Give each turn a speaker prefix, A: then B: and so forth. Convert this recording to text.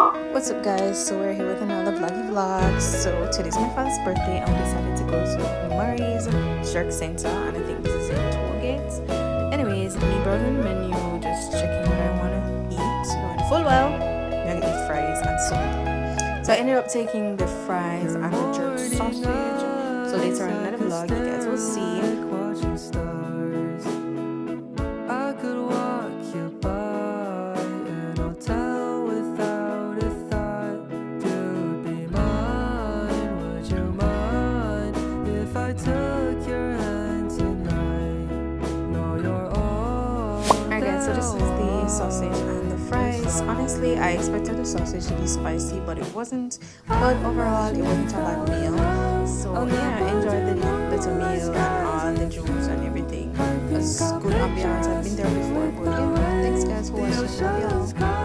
A: What's up guys, so we're here with another vlog. So today's my father's birthday and we decided to go to Murray's Shark Center, and I think this is in Tollgate. Anyways, me browsing the menu, just checking what I want to eat, knowing full well I'm gonna eat fries and soda. So I ended up taking the fries and the jerk sausage. So later on in another vlog you guys will see. So this is the sausage and the fries. Honestly, I expected the sausage to be spicy, but it wasn't. But overall, it wasn't a bad meal. So yeah, I enjoyed the little meal and all the juice and everything. It was good ambiance. I've been there before, but yeah, thanks guys for watching. Love y'all.